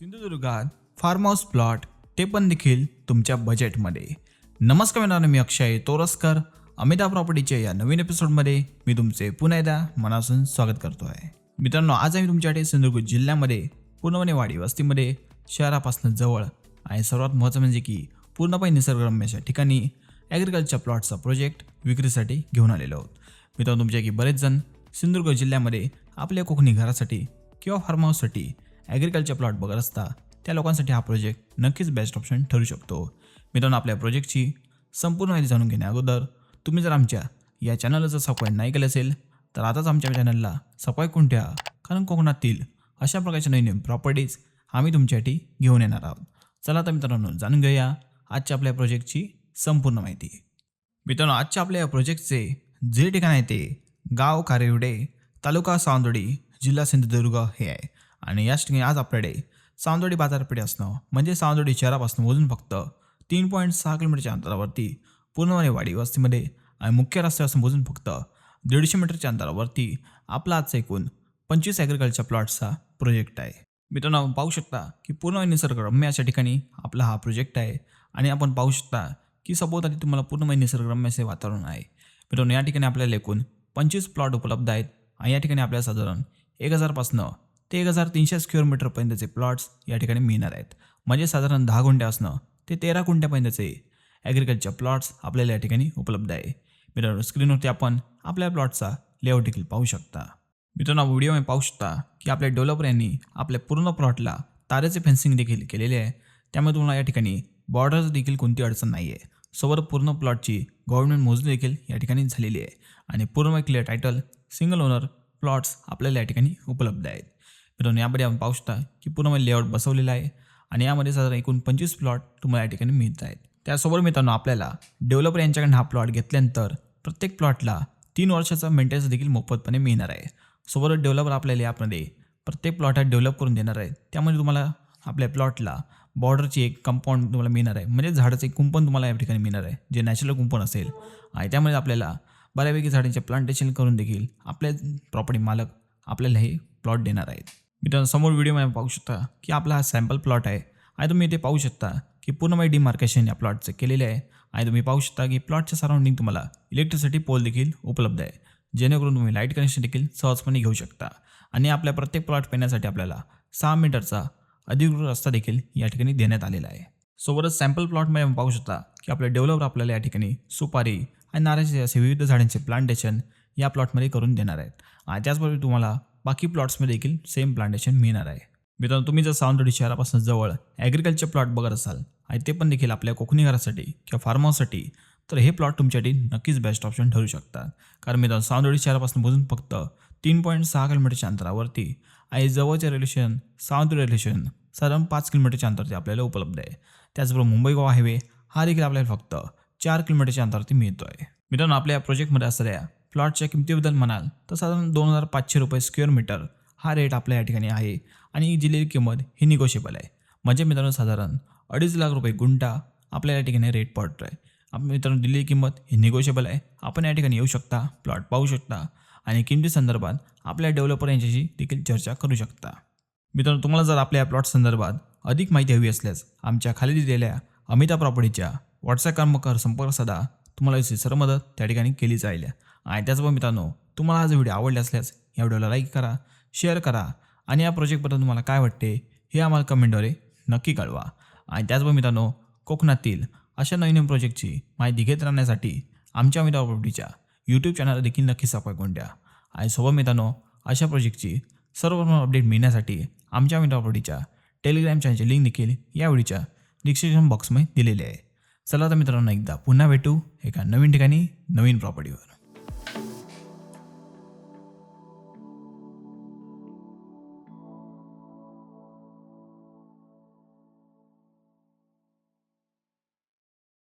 सिंधुदुर्गात form house plot ते पण देखील तुमच्या बजेटमध्ये. नमस्कार मित्रांनो, मी अक्षय तोरसकर. अमिता प्रॉपर्टीच्या या नवीन एपिसोडमध्ये मी तुमचे पुन्हा एकदा मनापासून स्वागत करतो आहे. मित्रांनो, आज आम्ही तुमच्याकडे सिंधुदुर्ग जिल्ह्यामध्ये पूर्णपणे वाडी वस्तीमध्ये शहरापासून जवळ आणि सर्वात महत्त्वाचं म्हणजे की पूर्णपणे निसर्गरम्य अशा ठिकाणी ॲग्रिकल्चर प्लॉटचा प्रोजेक्ट विक्रीसाठी घेऊन आलेलो आहोत. मित्रांनो, तुमच्यापैकी बरेच जण सिंधुदुर्ग जिल्ह्यामध्ये आपल्या कोकणी घरासाठी किंवा फार्म हाऊससाठी ॲग्रिकल्चर प्लॉट बघत असता, त्या लोकांसाठी हा प्रोजेक्ट नक्कीच बेस्ट ऑप्शन ठरू शकतो. मित्रांनो, आपल्या प्रोजेक्टची संपूर्ण माहिती जाणून घेण्या अगोदर तुम्ही जर आमच्या या चॅनलला जर सबस्क्राईब नाही केलं असेल तर आताच आमच्या चॅनलला सबस्क्राईब करून ठेवा, कारण कोकणातील अशा प्रकारच्या नवीन प्रॉपर्टीज आम्ही तुमच्यासाठी घेऊन येणार आहोत. चला तर मित्रांनो, जाणून घेऊया आजच्या आपल्या प्रोजेक्टची संपूर्ण माहिती. मित्रांनो, आजच्या आपल्या या प्रोजेक्टचे जे ठिकाण आहे ते गाव कारिवडे, तालुका सावंतवाडी, जिल्हा सिंधुदुर्ग हे आहे. आणि याच ठिकाणी आज आपल्याकडे सावंतवाडी बाजारपेठ असणं म्हणजे सावंतवाडी शहरापासून मोजून फक्त 3.6 किलोमीटरच्या अंतरावरती पूर्णपणे वाडी वस्तीमध्ये आणि मुख्य रस्त्यापासून मोजून फक्त 150 मीटरच्या अंतरावरती आपला आजचा एकूण 25 ॲग्रिकल्चर प्लॉट्सचा प्रोजेक्ट आहे. मित्रांनो, आपण पाहू शकता की पूर्ण निसर्गरम्य अशा ठिकाणी आपला हा प्रोजेक्ट आहे. आणि आपण पाहू शकता की सभोवताली तुम्हाला पूर्णपणे निसर्गरम्य असे वातावरण आहे. मित्रांनो, या ठिकाणी आपल्याला एकूण 25 प्लॉट उपलब्ध आहेत. आणि या ठिकाणी आपल्याला साधारण 1000 ते 1300 स्क्वेअर मीटरपर्यंतचे प्लॉट्स या ठिकाणी मिळणार आहेत. म्हणजे साधारण 10 गुंठे असणं ते 13 गुंठ्यापर्यंतचे ॲग्रिकल्चर प्लॉट्स आपल्याला या ठिकाणी उपलब्ध आहे. मित्रांनो, स्क्रीनवरती आपण आपल्या प्लॉटचा लेआउट देखील पाहू शकता. मित्रांनो, व्हिडिओमध्ये पाहू शकता की आपल्या डेव्हलपर यांनी आपल्या पूर्ण प्लॉटला तारेचे फेन्सिंग देखील केलेले आहे. त्यामुळे तुम्हाला या ठिकाणी बॉर्डर्स देखील कोणती अडचण नाही आहे. सोबत पूर्ण प्लॉटची गव्हर्नमेंट मोजणी देखील या ठिकाणी झालेली आहे. आणि पूर्ण clear title single owner plots आपल्याला या ठिकाणी उपलब्ध आहेत. मित्रांनो, यामध्ये आपण पाहू शकता की पूर्ण लेआउट बसवलेला आहे. आणि यामध्ये साधारण एकूण 25 प्लॉट तुम्हाला या ठिकाणी मिळत आहेत. त्यासोबत मित्रांनो, आपल्याला डेव्हलपर यांच्याकडून हा प्लॉट घेतल्यानंतर प्रत्येक प्लॉटला 3 वर्षाचा मेंटेनन्स देखील मोफतपणे मिळणार आहे. सोबत डेव्हलपर आपल्याला यामध्ये प्रत्येक प्लॉट हा डेव्हलप करून देणार आहे. त्यामध्ये तुम्हाला आपल्या प्लॉटला बॉर्डरची एक कंपाऊंड तुम्हाला मिळणार आहे. म्हणजे झाडाचं एक कुंपण तुम्हाला या ठिकाणी मिळणार आहे, जे नॅचरल कुंपण असेल. आणि त्यामध्ये आपल्याला बऱ्यापैकी झाडांचे प्लांटेशन करून देखील आपले प्रॉपर्टी मालक आपल्याला हे प्लॉट देणार आहेत. मित्रांनो, समोर व्हिडिओमध्ये पाहू शकता की आपला हा सॅम्पल प्लॉट आहे. आणि तुम्ही इथे पाहू शकता की पूर्णपणे डिमार्केशन या प्लॉटचं केलेले आहे. आणि तुम्ही पाहू शकता की प्लॉटच्या सराउंडिंग तुम्हाला इलेक्ट्रिसिटी पोल देखील उपलब्ध आहे, जेणेकरून तुम्ही लाईट कनेक्शन देखील सहजपणे घेऊ शकता. आणि आपल्या प्रत्येक प्लॉट पेण्यासाठी आपल्याला 6 मीटरचा अधिकृत रस्ता देखील या ठिकाणी देण्यात आलेला आहे. सोबतच सॅम्पल प्लॉटमध्ये आपण पाहू शकता की आपल्या डेव्हलपर आपल्याला या ठिकाणी सुपारी आणि नारळाचे असे विविध झाडांचे प्लांटेशन या प्लॉटमध्ये करून देणार आहेत. आणि त्याचबरोबर तुम्हाला बाकी प्लॉट्समध्ये देखील सेम प्लांटेशन मिळणार आहे. मित्रांनो, तुम्ही जर सावंतवाडी शहरापासून जवळ ॲग्रिकल्चर प्लॉट बघत असाल आणि ते पण देखील आपल्या कोकणी घरासाठी किंवा फार्म हाऊससाठी, तर हे प्लॉट तुमच्यासाठी नक्कीच बेस्ट ऑप्शन ठरू शकतात. कारण मित्रांनो, सावंतवाडी शहरापासून मोजून फक्त 3.6 किलोमीटरच्या अंतरावरती आणि जवळचे railway station Sawantwadi railway station साधारण 5 किलोमीटरच्या अंतरावरती आपल्याला उपलब्ध आहे. त्याचबरोबर मुंबई गोवा हायवे हा देखील आपल्याला फक्त 4 किलोमीटरच्या अंतरावरती मिळतो आहे. मित्रांनो, आपल्या या प्रोजेक्टमध्ये असणाऱ्या प्लॉटच्या किमतीबद्दल म्हणाल तर साधारण 2500 रुपये स्क्वेअर मीटर हा रेट आपल्या या ठिकाणी आहे. आणि दिलेली किंमत ही निगोशिएबल आहे. म्हणजे मित्रांनो, साधारण 2.5 लाख रुपये गुंठा आपल्या या ठिकाणी रेट पडतो आहे. मित्रांनो, दिलेली किंमत ही निगोशिएबल आहे. आपण या ठिकाणी येऊ शकता, प्लॉट पाहू शकता आणि किमती संदर्भात आपल्या डेव्हलपर यांच्याशी देखील चर्चा करू शकता. मित्रांनो, तुम्हाला जर आपल्या प्लॉट संदर्भात अधिक माहिती हवी असल्यास आमच्या खाली दिलेल्या अमिता प्रॉपर्टीच्या व्हॉट्सॲप क्रमांकावर संपर्क साधा. तुम्हाला याची सर्व मदत त्या ठिकाणी केली जाईल. आणि त्याचबरोबर मित्रांनो, तुम्हाला हा जो व्हिडिओ आवडला असल्यास या व्हिडिओला लाईक करा, शेअर करा आणि या प्रोजेक्टबद्दल तुम्हाला काय वाटते हे आम्हाला कमेंटद्वारे नक्की कळवा. आणि त्याचबरोबर मित्रांनो, कोकणातील अशा नवीन प्रोजेक्टची माहिती घेत राहण्यासाठी आमच्या अमिता प्रॉपर्टीच्या यूट्यूब चॅनलला देखील नक्की सबस्क्राईब करून द्या. आणि सोबत मित्रांनो, अशा प्रोजेक्टची सर्व अपडेट मिळण्यासाठी आमच्या अमिता प्रॉपर्टीच्या टेलिग्राम चॅनलची लिंक देखील या व्हिडिओच्या डिस्क्रिप्शन बॉक्समध्ये दिलेली आहे. चला तर मित्रांनो, एकदा पुन्हा भेटू एका नवीन ठिकाणी नवीन प्रॉपर्टीवर.